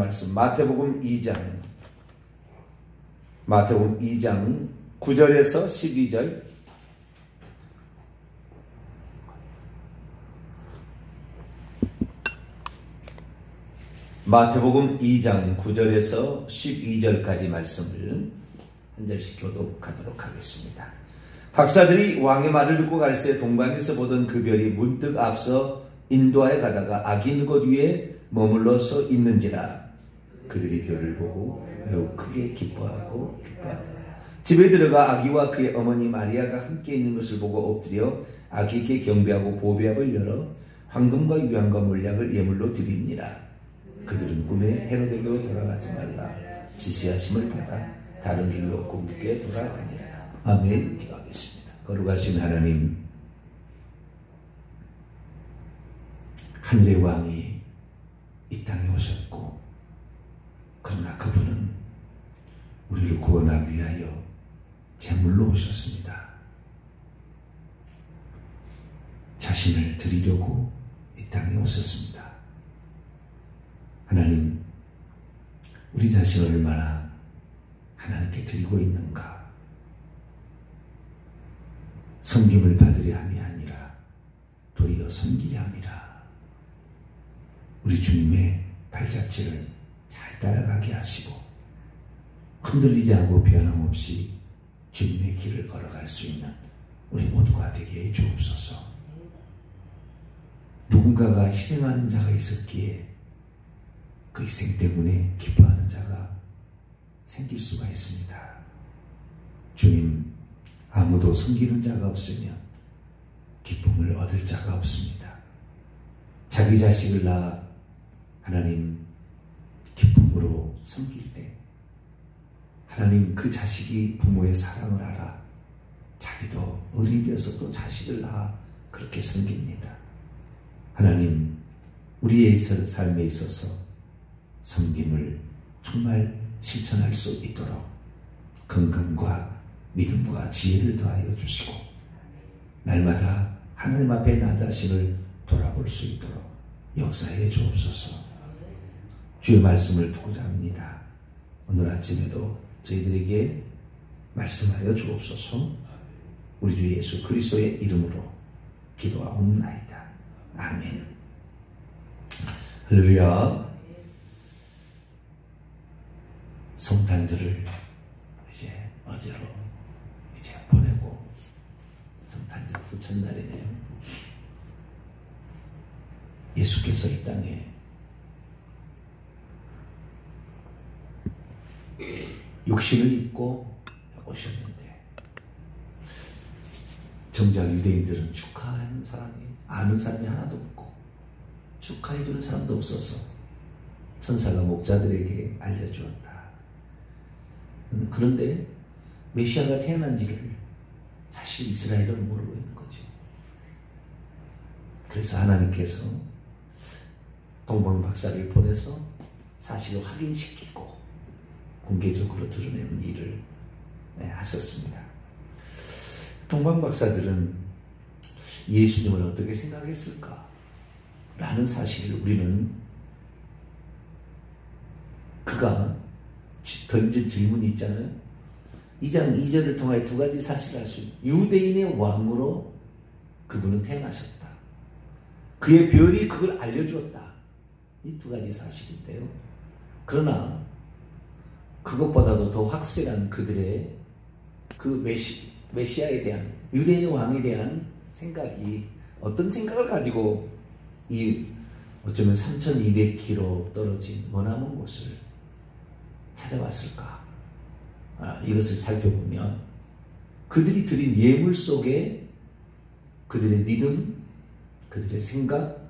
말씀 마태복음 2장 9절에서 12절. 마태복음 2장 9절에서 12절까지 말씀을 한 절씩 교독하도록 하겠습니다. 박사들이 왕의 말을 듣고 갈새 동방에서 보던 그 별이 문득 앞서 인도하여 가다가 아기 것 위에 머물러서 있는지라. 그들이 별을 보고 매우 크게 기뻐하더라. 집에 들어가 아기와 그의 어머니 마리아가 함께 있는 것을 보고 엎드려 아기에게 경배하고 보배압을 열어 황금과 유향과 몰약을 예물로 드리니라. 그들은 꿈에 헤로데게로 돌아가지 말라 지시하심을 받아 다른 길로 곧게 돌아가니라. 아멘. 기도하겠습니다. 거룩하신 하나님, 하늘의 왕이 이 땅에 오셨고, 그러나 그분은 우리를 구원하기 위하여 제물로 오셨습니다. 자신을 드리려고 이 땅에 오셨습니다. 하나님, 우리 자신을 얼마나 하나님께 드리고 있는가? 섬김을 받으려 함이 아니라 도리어 섬기려 함이라. 우리 주님의 발자취를 잘 따라가게 하시고 흔들리지 않고 변함없이 주님의 길을 걸어갈 수 있는 우리 모두가 되게 해 주옵소서. 누군가가 희생하는 자가 있었기에 그 희생 때문에 기뻐하는 자가 생길 수가 있습니다. 주님, 아무도 섬기는 자가 없으면 기쁨을 얻을 자가 없습니다. 자기 자식을 낳아 하나님 기쁨으로 섬길 때 하나님 그 자식이 부모의 사랑을 알아 자기도 어른이 되어서 또 자식을 낳아 그렇게 섬깁니다. 하나님, 우리의 삶에 있어서 섬김을 정말 실천할 수 있도록 건강과 믿음과 지혜를 더하여 주시고 날마다 하나님 앞에 나 자신을 돌아볼 수 있도록 역사해 주옵소서. 주의 말씀을 듣고자 합니다. 오늘 아침에도 저희들에게 말씀하여 주옵소서. 우리 주 예수 그리스도의 이름으로 기도하옵나이다. 아멘. 할렐루야. 성탄절을 이제 어제로 이제 보내고 성탄절 후천날이네요. 예수께서 이 땅에 육신을 입고 오셨는데 정작 유대인들은 축하하는 사람이 아는 사람이 하나도 없고 축하해 주는 사람도 없어서 천사가 목자들에게 알려주었다. 그런데 메시아가 태어난지를 사실 이스라엘은 모르고 있는 거죠. 그래서 하나님께서 동방박사를 보내서 사실을 확인시키고 공개적으로 드러내는 일을 하셨습니다. 동방박사들은 예수님을 어떻게 생각했을까? 라는 사실을 우리는 그가 던진 질문이 있잖아요. 2장 2절을 통하여 두 가지 사실을 알 수 있는 유대인의 왕으로 그분은 태어나셨다. 그의 별이 그걸 알려주었다. 이 두 가지 사실인데요. 그러나 그것보다도 더 확실한 그들의 그 메시아에 대한 유대인의 왕에 대한 생각이 어떤 생각을 가지고 이 어쩌면 3200km 떨어진 머나먼 곳을 찾아왔을까? 이것을 살펴보면 그들이 드린 예물 속에 그들의 믿음, 그들의 생각,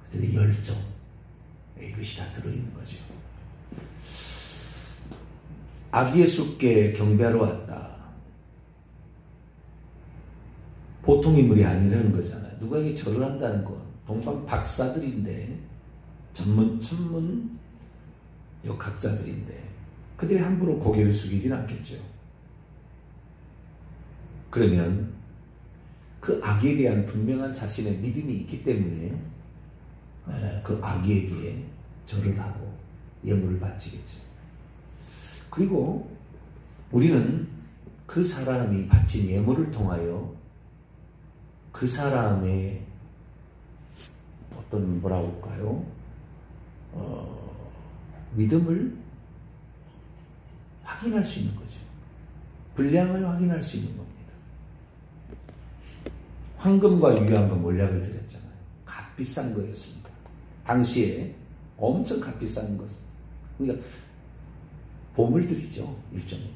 그들의 열정, 이것이 다 들어있는 거죠. 아기 예수께 경배하러 왔다. 보통 인물이 아니라는 거잖아요. 누가에게 절을 한다는 건 동방 박사들인데 천문 역학자들인데 그들이 함부로 고개를 숙이진 않겠죠. 그러면 그 아기에 대한 분명한 자신의 믿음이 있기 때문에 그 아기에게 절을 하고 예물을 바치겠죠. 그리고 우리는 그 사람이 바친 예물을 통하여 그 사람의 어떤 뭐라고 할까요? 믿음을 확인할 수 있는 거죠. 분량을 확인할 수 있는 겁니다. 황금과 유황과 몰약을 드렸잖아요. 값비싼 거였습니다. 당시에 엄청 값비싼 것. 그러니까 보물들이죠, 일종의.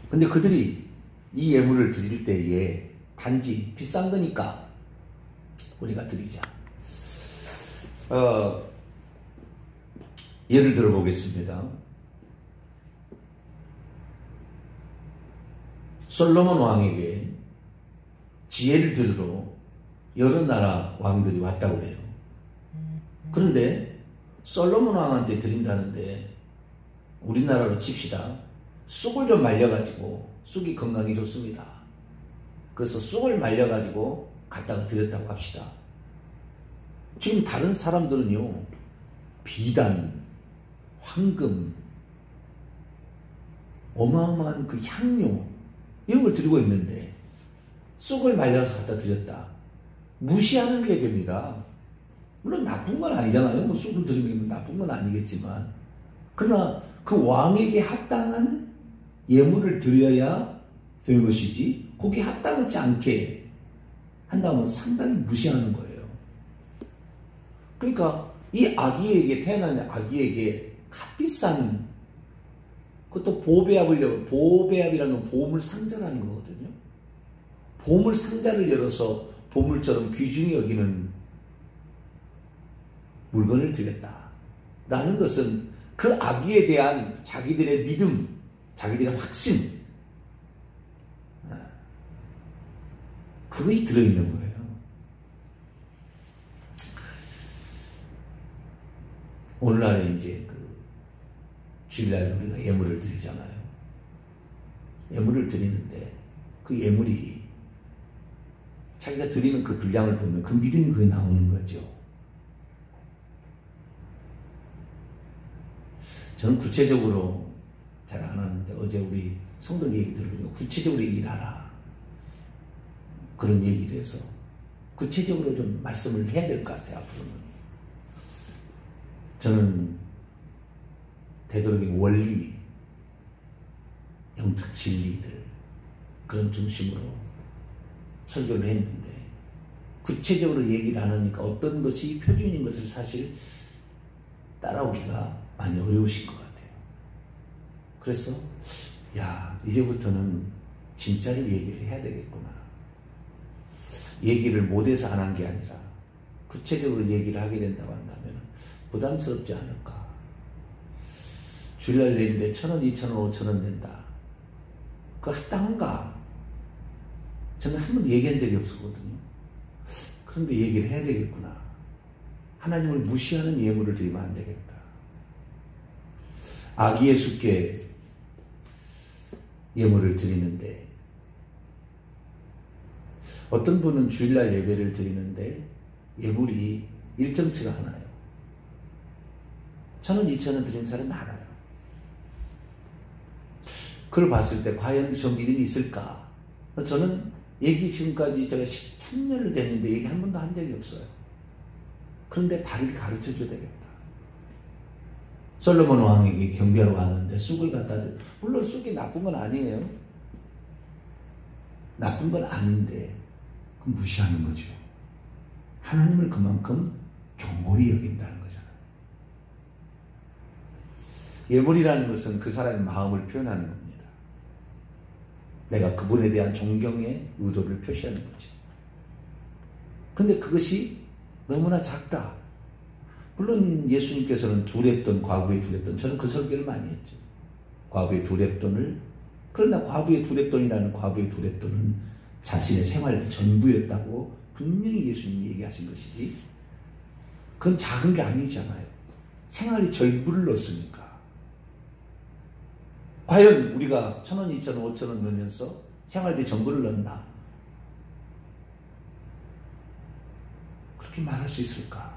근데 그들이 이 예물을 드릴 때에 단지 비싼 거니까 우리가 드리자. 예를 들어 보겠습니다. 솔로몬 왕에게 지혜를 들으러 여러 나라 왕들이 왔다고 해요. 그런데 솔로몬 왕한테 드린다는데 우리나라로 칩시다. 쑥을 좀 말려가지고, 쑥이 건강에 좋습니다. 그래서 쑥을 말려가지고 갖다가 드렸다고 합시다. 지금 다른 사람들은요, 비단, 황금, 어마어마한 그 향료, 이런 걸 드리고 있는데, 쑥을 말려서 갖다 드렸다. 무시하는 게 됩니다. 물론 나쁜 건 아니잖아요. 뭐 쑥을 드리면 나쁜 건 아니겠지만. 그러나 그 왕에게 합당한 예물을 드려야 되는 것이지, 거기에 합당하지 않게 한다면 상당히 무시하는 거예요. 그러니까 이 아기에게, 태어난 아기에게 값비싼, 그것도 보배압이라는 건 보물 상자라는 거거든요. 보물 상자를 열어서 보물처럼 귀중히 여기는 물건을 드렸다라는 것은 그 아기에 대한 자기들의 믿음, 자기들의 확신, 그거에 들어있는 거예요. 오늘날에 이제 그 주일날 우리가 예물을 드리잖아요. 예물을 드리는데 그 예물이 자기가 드리는 그 분량을 보면 그 믿음이 거기 나오는 거죠. 저는 구체적으로 잘 안 하는데 어제 우리 성도님 얘기 들으니까 구체적으로 얘기를 하라. 그런 얘기를 해서 구체적으로 좀 말씀을 해야 될 것 같아요, 앞으로는. 저는 되도록이면 원리, 영적 진리들, 그런 중심으로 설교를 했는데 구체적으로 얘기를 안 하니까 어떤 것이 표준인 것을 사실 따라오기가 많이 어려우신 것 같아요. 그래서 이제부터는 진짜를 얘기를 해야 되겠구나. 얘기를 못해서 안 한 게 아니라 구체적으로 얘기를 하게 된다고 한다면 부담스럽지 않을까. 주일날 내는데 1,000원, 2,000원, 5,000원 낸다. 그거 합당한가? 저는 한 번도 얘기한 적이 없었거든요. 그런데 얘기를 해야 되겠구나. 하나님을 무시하는 예물을 드리면 안 되겠다. 아기 예수께 예물을 드리는데, 어떤 분은 주일날 예배를 드리는데 예물이 일정치가 않아요. 1,000원, 2,000원 드린 사람이 많아요. 그걸 봤을 때 과연 저 믿음이 있을까? 저는 얘기 지금까지 제가 13년을 됐는데 얘기 한 번도 한 적이 없어요. 그런데 바르게 가르쳐 줘야 되겠다. 솔로몬 왕에게 경배하러 왔는데 쑥을 갖다 물론 쑥이 나쁜 건 아니에요. 나쁜 건 아닌데 그건 무시하는 거죠. 하나님을 그만큼 경홀히 여긴다는 거잖아요. 예물이라는 것은 그 사람의 마음을 표현하는 겁니다. 내가 그분에 대한 존경의 의도를 표시하는 거죠. 근데 그것이 너무나 작다. 물론 예수님께서는 과부의 두 렙돈, 저는 그 설교를 많이 했죠. 과부의 두 렙돈을, 그러나 과부의 두 렙돈이라는 과부의 두 렙돈은 자신의 생활의 전부였다고 분명히 예수님이 얘기하신 것이지, 그건 작은 게 아니잖아요. 생활의 전부를 넣었으니까. 과연 우리가 1,000원, 2,000원, 5,000원 넣으면서 생활비 전부를 넣나? 그렇게 말할 수 있을까?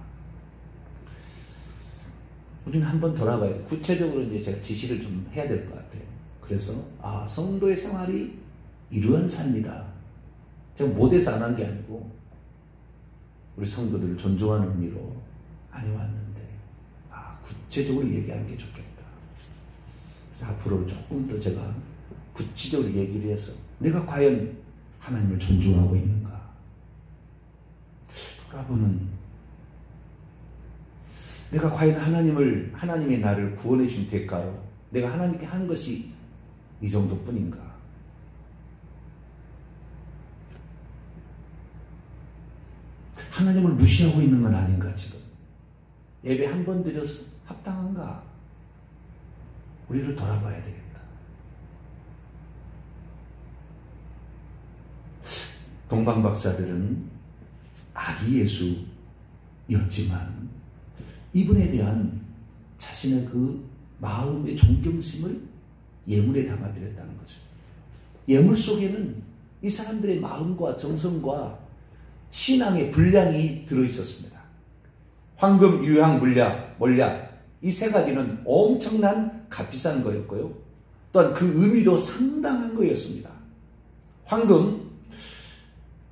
우리는 한번 돌아봐야 돼. 구체적으로 이제 제가 지시를 좀 해야 될 것 같아요. 그래서 성도의 생활이 이러한 삶이다. 제가 못해서 안 한 게 아니고 우리 성도들을 존중하는 의미로 안 해왔는데 구체적으로 얘기하는 게 좋겠다. 그래서 앞으로 조금 더 제가 구체적으로 얘기를 해서 내가 과연 하나님을 존중하고 있는가 돌아보는, 내가 과연 하나님의 나를 구원해 준 대가로 내가 하나님께 한 것이 이 정도뿐인가. 하나님을 무시하고 있는 건 아닌가. 지금 예배 한 번 드려서 합당한가. 우리를 돌아봐야 되겠다. 동방박사들은 아기 예수였지만 이분에 대한 자신의 그 마음의 존경심을 예물에 담아드렸다는 거죠. 예물 속에는 이 사람들의 마음과 정성과 신앙의 분량이 들어있었습니다. 황금, 유향, 몰약 이 세 가지는 엄청난 값비싼 거였고요. 또한 그 의미도 상당한 거였습니다. 황금,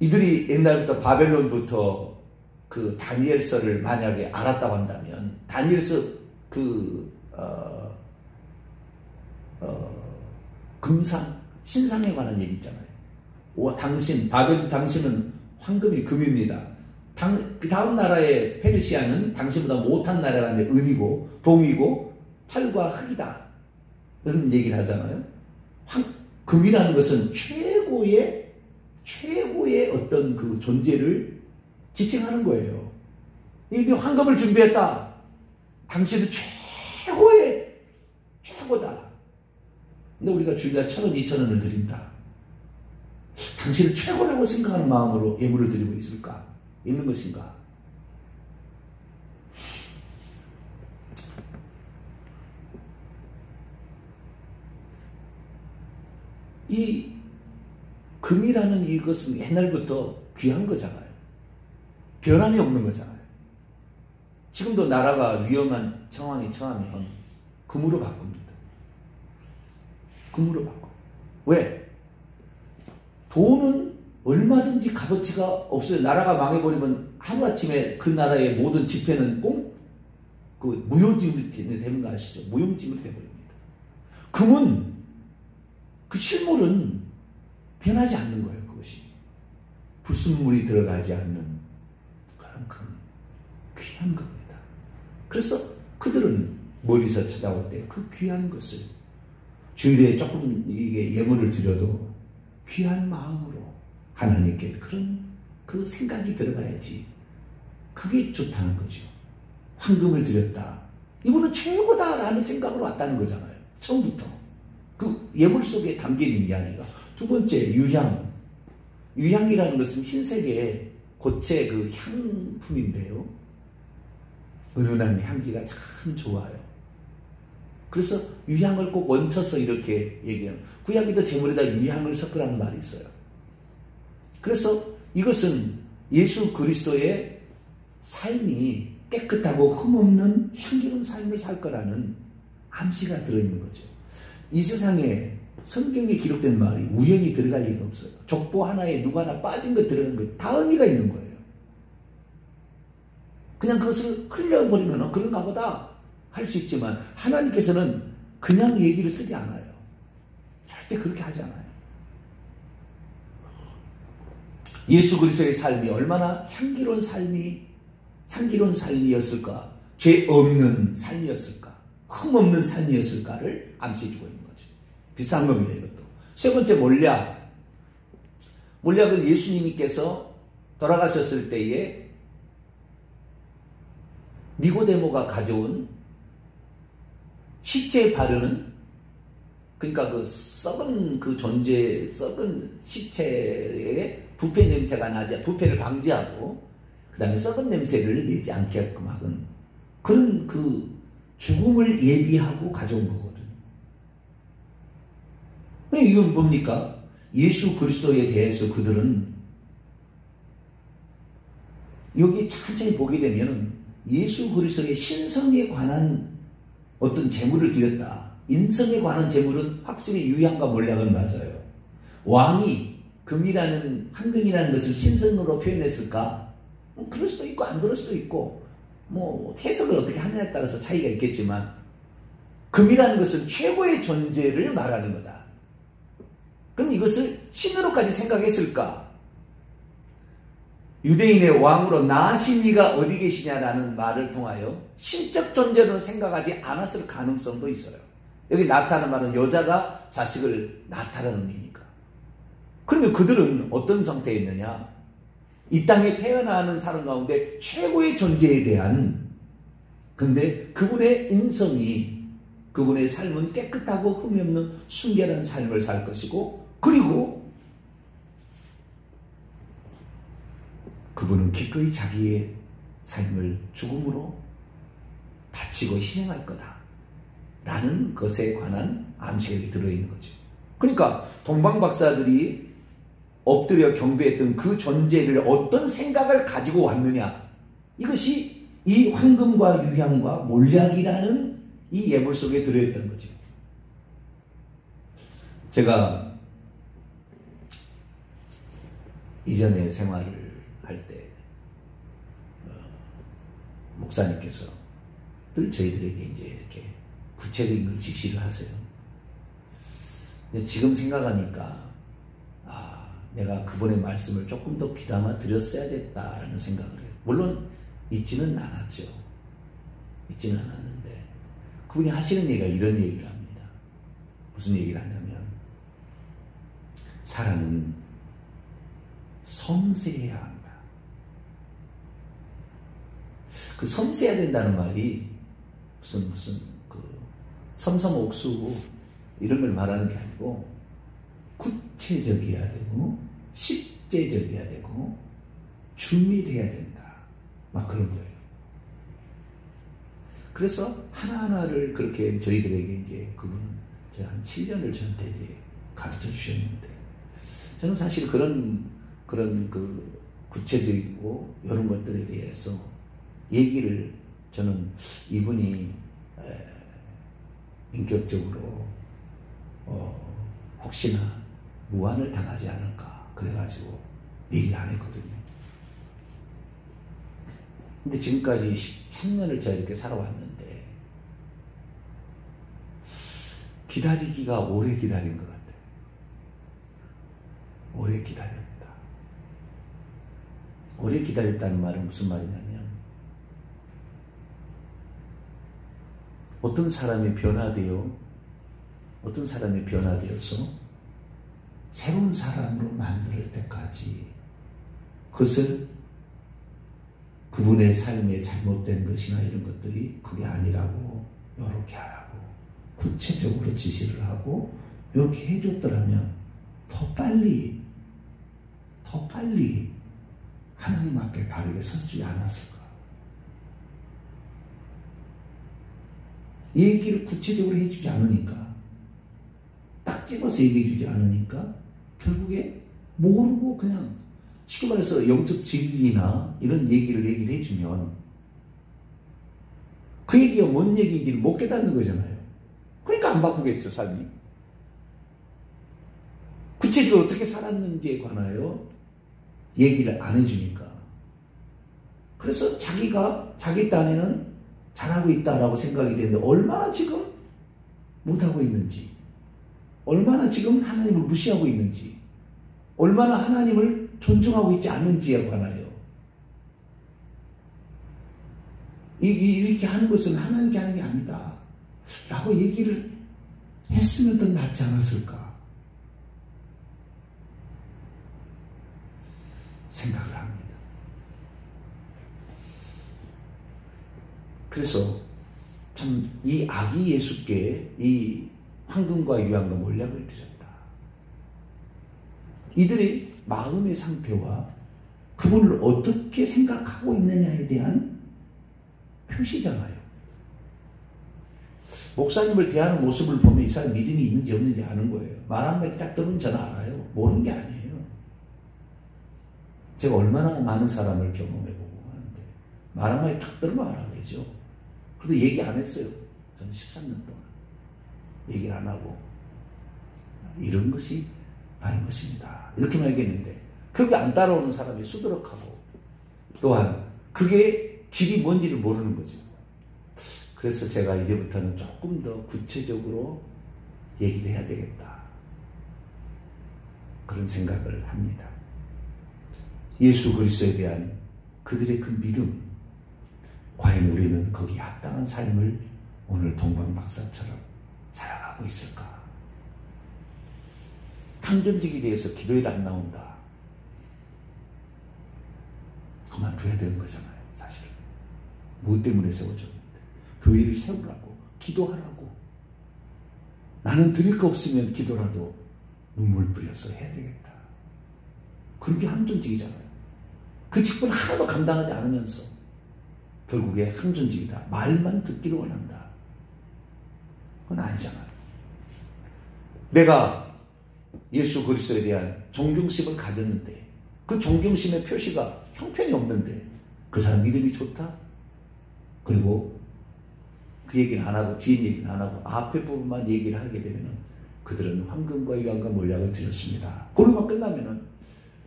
이들이 옛날부터 바벨론부터 그 다니엘서를 만약에 알았다고 한다면 다니엘서 금상, 신상에 관한 얘기 있잖아요. 바벨 당신은 황금이 금입니다. 그 다음 나라의 페르시아는 당신보다 못한 나라라는데 은이고 동이고 철과 흙이다. 그런 얘기를 하잖아요. 금이라는 것은 최고의 어떤 그 존재를 지칭하는 거예요. 이들 황금을 준비했다. 당신은 최고다. 근데 우리가 주일날 1,000원, 2,000원을 드린다. 당신을 최고라고 생각하는 마음으로 예물을 드리고 있는 것인가? 이 금이라는 이것은 옛날부터 귀한 거잖아요. 변함이 없는 거잖아요. 지금도 나라가 위험한 상황에 처하면 금으로 바꿉니다. 금으로 바꿔. 왜? 돈은 얼마든지 값어치가 없어요. 나라가 망해버리면 하루아침에 그 나라의 모든 지폐는 무용지물이 되는 거 아시죠? 무용지물이 되어버립니다. 금은, 그 실물은 변하지 않는 거예요. 그것이 불순물이 들어가지 않는 그런 귀한 겁니다. 그래서 그들은 멀리서 찾아올 때 그 귀한 것을 주일에 조금 이게 예물을 드려도 귀한 마음으로 하나님께 그런 그 생각이 들어가야지. 그게 좋다는 거죠. 황금을 드렸다. 이거는 최고다라는 생각으로 왔다는 거잖아요. 처음부터. 그 예물 속에 담긴 이야기가. 두 번째, 유향. 유향이라는 것은 흰색의 고체 그 향품인데요. 은은한 향기가 참 좋아요. 그래서 유향을 꼭 얹혀서 이렇게 얘기해요. 구약에도 제물에다 유향을 섞으라는 말이 있어요. 그래서 이것은 예수 그리스도의 삶이 깨끗하고 흠없는 향기로운 삶을 살 거라는 암시가 들어있는 거죠. 이 세상에 성경에 기록된 말이 우연히 들어갈 리가 없어요. 족보 하나에 누구 하나 빠진 거 들어간 거 다 의미가 있는 거예요. 그냥 그것을 흘려버리면 그런가 보다 할 수 있지만 하나님께서는 그냥 얘기를 쓰지 않아요. 절대 그렇게 하지 않아요. 예수 그리스도의 삶이 얼마나 향기로운 삶이었을까, 죄 없는 삶이었을까, 흠 없는 삶이었을까를 암시해주고 있는 거죠. 비싼 겁니다, 이것도. 세 번째, 몰약. 몰약은 예수님께서 돌아가셨을 때에 니고데모가 가져온 시체에 바르는, 그러니까 그 썩은 시체에 부패 냄새가 나지, 부패를 방지하고 그 다음에 썩은 냄새를 내지 않게끔 하는 그런 그 죽음을 예비하고 가져온 거거든. 이건 뭡니까? 예수 그리스도에 대해서 그들은 여기 천천히 보게 되면 예수 그리스도의 신성에 관한 어떤 재물을 드렸다. 인성에 관한 재물은 확실히 유향과 몰약은 맞아요. 왕이 금이라는 황금이라는 것을 신성으로 표현했을까? 그럴 수도 있고 안 그럴 수도 있고 해석을 어떻게 하느냐에 따라서 차이가 있겠지만 금이라는 것은 최고의 존재를 말하는 거다. 그럼 이것을 신으로까지 생각했을까? 유대인의 왕으로 나으신 이가 어디 계시냐라는 말을 통하여 신적 존재로는 생각하지 않았을 가능성도 있어요. 여기 나타나는 말은 여자가 자식을 낳다라는 의미니까. 그러면 그들은 어떤 상태에 있느냐? 이 땅에 태어나는 사람 가운데 최고의 존재에 대한, 근데 그분의 인성이, 그분의 삶은 깨끗하고 흠이 없는 순결한 삶을 살 것이고, 그리고 그분은 기꺼이 자기의 삶을 죽음으로 바치고 희생할 거다 라는 것에 관한 암시가 들어있는 거죠. 그러니까 동방박사들이 엎드려 경배했던 그 존재를 어떤 생각을 가지고 왔느냐, 이것이 이 황금과 유향과 몰약이라는 이 예물 속에 들어있던 거죠. 제가 이전에 생활을 할 때 목사님께서 늘 저희들에게 이제 이렇게 구체적인 걸 지시를 하세요. 근데 지금 생각하니까 내가 그분의 말씀을 조금 더 귀담아 드렸어야 됐다라는 생각을 해요. 물론 잊지는 않았죠. 잊지는 않았는데 그분이 하시는 얘기가 이런 얘기를 합니다. 무슨 얘기를 하냐면 사람은 섬세해야 한다. 그 섬세해야 된다는 말이 무슨 그 섬섬옥수 이런 걸 말하는 게 아니고 구체적이어야 되고 실제적이어야 되고 준밀해야 된다. 막 그런 거예요. 그래서 하나하나를 그렇게 저희들에게 이제 그분은 한 7년을 저한테 이제 가르쳐 주셨는데 저는 사실 그런 그 구체적이고 이런 것들에 대해서 얘기를 저는 이분이 인격적으로 혹시나 무안을 당하지 않을까 그래가지고 얘기를 안 했거든요. 근데 지금까지 13년을 제가 이렇게 살아왔는데 기다리기가 오래 기다린 것 같아요. 오래 기다렸다. 오래 기다렸다는 말은 무슨 말이냐면 어떤 사람이 변화되어서 새로운 사람으로 만들 때까지 그것을 그분의 삶에 잘못된 것이나 이런 것들이 그게 아니라고 이렇게 하라고 구체적으로 지시를 하고 이렇게 해줬더라면 더 빨리 하나님 앞에 바르게 서지 않았을까. 이 얘기를 구체적으로 해주지 않으니까 딱 집어서 얘기해주지 않으니까 결국에 모르고 그냥 쉽게 말해서 영적 진리나 이런 얘기를 해주면 그 얘기가 뭔 얘기인지를 못 깨닫는 거잖아요. 그러니까 안 바꾸겠죠, 삶이. 구체적으로 어떻게 살았는지에 관하여 얘기를 안 해주니까. 그래서 자기가 자기 딴에는 잘하고 있다라고 생각이 되는데 얼마나 지금 못하고 있는지, 얼마나 지금 하나님을 무시하고 있는지, 얼마나 하나님을 존중하고 있지 않은지에 관하여 이렇게 하는 것은 하나님께 하는 게 아니다 라고 얘기를 했으면 더 낫지 않았을까 생각을 합니다. 그래서 참 이 아기 예수께 이 황금과 유향과 몰약을 드렸다. 이들의 마음의 상태와 그분을 어떻게 생각하고 있느냐에 대한 표시잖아요. 목사님을 대하는 모습을 보면 이 사람 믿음이 있는지 없는지 아는 거예요. 말 한마디 딱 들으면 저는 알아요. 모르는 게 아니에요. 제가 얼마나 많은 사람을 경험해보고 하는데 말 한마디 딱 들으면 알아 그러죠. 그래도 얘기 안 했어요. 저는 13년 동안 얘기를 안 하고 이런 것이 바른 것입니다. 이렇게만 얘기했는데 그게 안 따라오는 사람이 수두룩하고 또한 그게 길이 뭔지를 모르는 거죠. 그래서 제가 이제부터는 조금 더 구체적으로 얘기를 해야 되겠다. 그런 생각을 합니다. 예수 그리스도에 대한 그들의 그 믿음, 과연 우리는 거기에 합당한 삶을 오늘 동방 박사처럼 살아가고 있을까? 항전직에 대해서 기도일 안 나온다. 그만둬야 되는 거잖아요, 사실. 무엇 때문에 세워졌는데? 교회를 세우라고, 기도하라고. 나는 드릴 거 없으면 기도라도 눈물 뿌려서 해야 되겠다. 그런 게 항전직이잖아요. 그 직분을 하나도 감당하지 않으면서 결국에 항전직이다. 말만 듣기를 원한다. 그건 아니잖아요. 내가 예수 그리스도에 대한 존경심을 가졌는데 그 존경심의 표시가 형편이 없는데 그 사람 믿음이 좋다? 그리고 그 얘기는 안 하고 뒤에 얘기는 안 하고 앞에 부분만 얘기를 하게 되면 그들은 황금과 유황과 몰약을 드렸습니다. 그러고만 끝나면은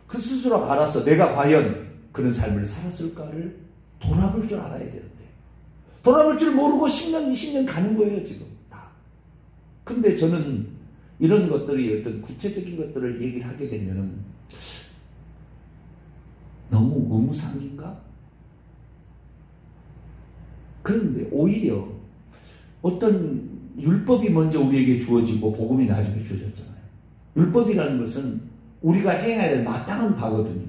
그 스스로 알아서 내가 과연 그런 삶을 살았을까를 돌아볼 줄 알아야 되는데 돌아볼 줄 모르고 10년, 20년 가는 거예요, 지금 다. 근데 저는 이런 것들이 어떤 구체적인 것들을 얘기를 하게 되면은 너무 의무상인가? 그런데 오히려 어떤 율법이 먼저 우리에게 주어지고 복음이 나중에 주어졌잖아요. 율법이라는 것은 우리가 행해야 될 마땅한 바거든요.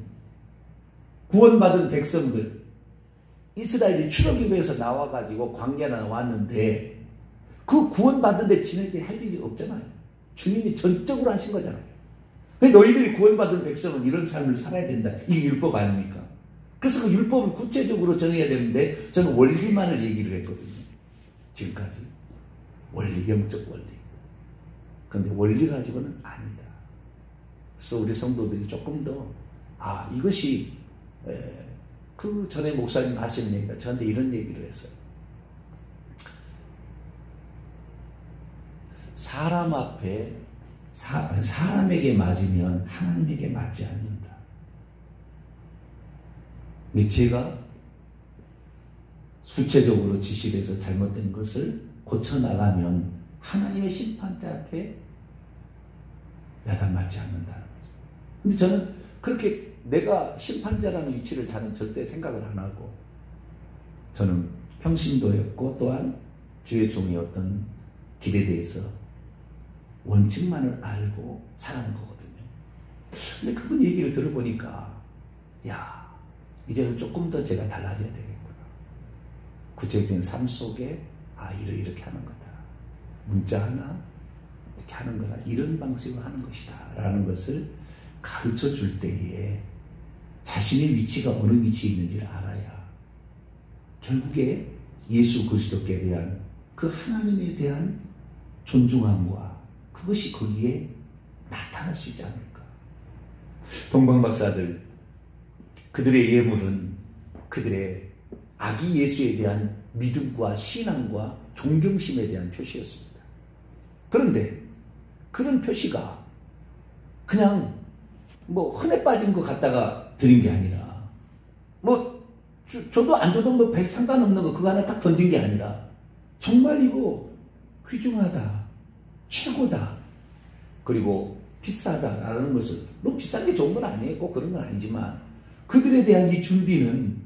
구원받은 백성들, 이스라엘이 출애굽에서 나와가지고 광야에 나왔는데 그 구원받은 데 지네들이 할 일이 없잖아요. 주님이 전적으로 하신 거잖아요. 너희들이 구원받은 백성은 이런 삶을 살아야 된다. 이게 율법 아닙니까? 그래서 그 율법을 구체적으로 정해야 되는데 저는 원리만을 얘기를 했거든요. 지금까지. 원리, 영적 원리. 그런데 원리 가지고는 아니다. 그래서 우리 성도들이 조금 더 이것이 그 전에 목사님 하신 얘기가 저한테 이런 얘기를 했어요. 사람 앞에 사람에게 맞으면 하나님에게 맞지 않는다. 근데 제가 수체적으로 지식에서 잘못된 것을 고쳐나가면 하나님의 심판대 앞에 야단 맞지 않는다는 거죠. 근데 저는 그렇게 내가 심판자라는 위치를 저는 절대 생각을 안 하고 저는 평신도였고 또한 주의 종의 어떤 길에 대해서 원칙만을 알고 살아가는 거거든요. 근데 그분 얘기를 들어보니까 이제는 조금 더 제가 달라져야 되겠구나. 구체적인 삶 속에 이렇게 하는 거다. 문자 하나 이렇게 하는 거다. 이런 방식으로 하는 것이다. 라는 것을 가르쳐 줄 때에 자신의 위치가 어느 위치에 있는지를 알아야 결국에 예수 그리스도께 대한 그 하나님에 대한 존중함과 그것이 거기에 나타날 수 있지 않을까. 동방박사들 그들의 예물은 그들의 아기 예수에 대한 믿음과 신앙과 존경심에 대한 표시였습니다. 그런데 그런 표시가 그냥 흔해 빠진 것 갖다가 드린 게 아니라 줘도 안 줘도 별 상관없는 거 그거 하나 딱 던진 게 아니라 정말 이거 귀중하다, 최고다, 그리고 비싸다라는 것을 비싼 게 좋은 건 아니에요. 꼭 그런 건 아니지만 그들에 대한 이 준비는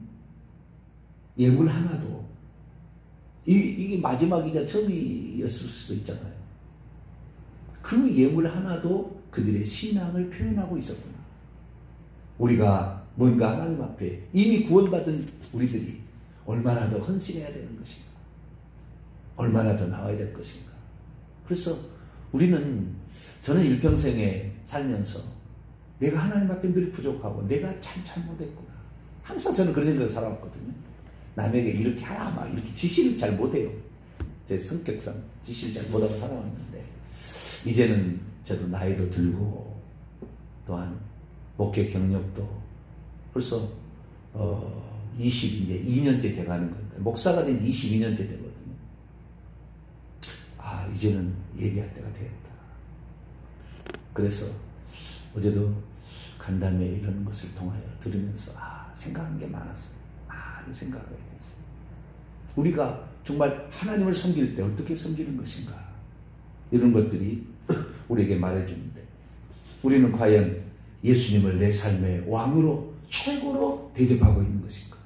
예물 하나도 이게 마지막이자 처음이었을 수도 있잖아요. 그 예물 하나도 그들의 신앙을 표현하고 있었구나. 우리가 뭔가 하나님 앞에 이미 구원받은 우리들이 얼마나 더 헌신해야 되는 것인가, 얼마나 더 나와야 될 것인가. 그래서 저는 일평생에 살면서 내가 하나님 앞에 늘 부족하고 내가 참 잘못했구나. 항상 저는 그런 생각을 살아왔거든요. 남에게 이렇게 하라 이렇게 지시를 잘 못해요. 제 성격상 지시를 잘 못하고 살아왔는데 이제는 저도 나이도 들고 또한 목회 경력도 벌써 22년째 돼가는 거니까 목사가 된 22년째 되거든요. 이제는 얘기할 때가 되었다. 그래서 어제도 간담회 이런 것을 통하여 들으면서 생각한 게 많아서 많이 생각하게 됐어요. 우리가 정말 하나님을 섬길 때 어떻게 섬기는 것인가, 이런 것들이 우리에게 말해주는데, 우리는 과연 예수님을 내 삶의 왕으로 최고로 대접하고 있는 것인가?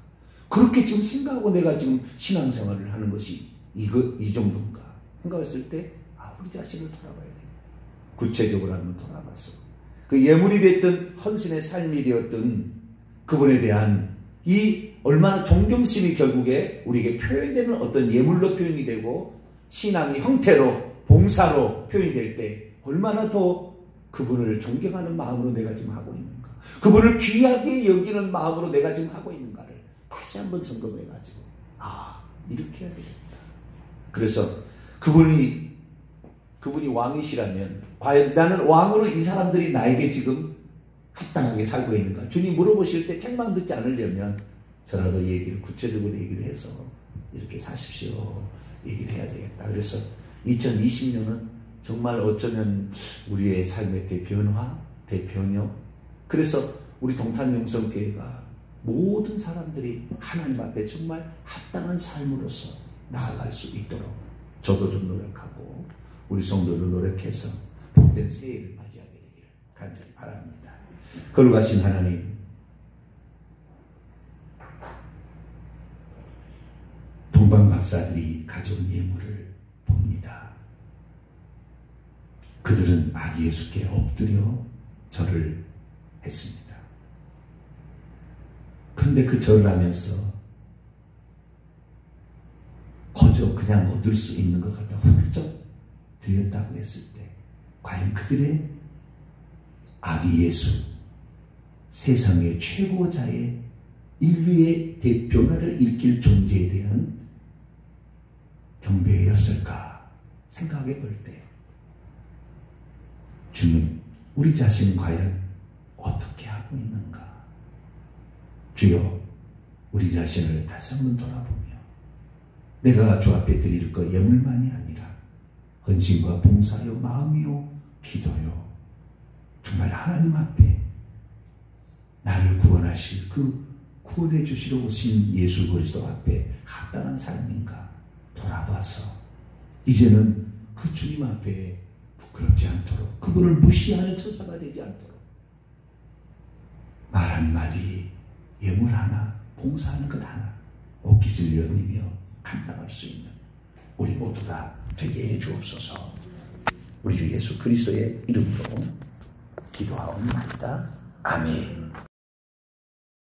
그렇게 지금 생각하고 내가 지금 신앙생활을 하는 것이 이 정도인가 생각했을 때 우리 자신을 돌아봐야 돼요. 구체적으로 한번 돌아봤어. 그 예물이 됐든 헌신의 삶이 되었든 그분에 대한 이 얼마나 존경심이 결국에 우리에게 표현되는 어떤 예물로 표현이 되고 신앙의 형태로 봉사로 표현이 될 때 얼마나 더 그분을 존경하는 마음으로 내가 지금 하고 있는가, 그분을 귀하게 여기는 마음으로 내가 지금 하고 있는가를 다시 한번 점검해가지고 이렇게 해야 되겠다. 그래서 그분이 왕이시라면 과연 나는 왕으로 이 사람들이 나에게 지금 합당하게 살고 있는가? 주님 물어보실 때 책망 듣지 않으려면 저라도 구체적으로 얘기를 해서 이렇게 사십시오 얘기를 해야 되겠다. 그래서 2020년은 정말 어쩌면 우리의 삶의 대변역. 그래서 우리 동탄영성교회가 모든 사람들이 하나님 앞에 정말 합당한 삶으로서 나아갈 수 있도록 저도 좀 노력하고 우리 성도도 노력해서 복된 새해를 맞이하게 되기를 간절히 바랍니다. 거룩하신 하나님, 동방 박사들이 가져온 예물을 봅니다. 그들은 아기 예수께 엎드려 절을 했습니다. 그런데 그 절을 하면서 거저 그냥 얻을 수 있는 것 같다 훌쩍 드렸다고 했을 때 과연 그들의 아기 예수, 세상의 최고자의 인류의 대변화를 일으킬 존재에 대한 경배였을까 생각해 볼 때, 주님, 우리 자신은 과연 어떻게 하고 있는가? 주여, 우리 자신을 다시 한번 돌아보며 내가 주 앞에 드릴 것 예물만이 아니라 헌신과 봉사요, 마음이요, 기도요, 정말 하나님 앞에 나를 구원하실 그 구원해 주시러 오신 예수 그리스도 앞에 합당한 삶인가 돌아봐서 이제는 그 주님 앞에 부끄럽지 않도록, 그분을 무시하는 처사가 되지 않도록 말 한마디, 예물 하나, 봉사하는 것 하나 옷깃을 연이며 감당할 수 있는 우리 모두가 되게 해 주옵소서. 우리 주 예수 그리스도의 이름으로 기도하옵나이다. 아멘.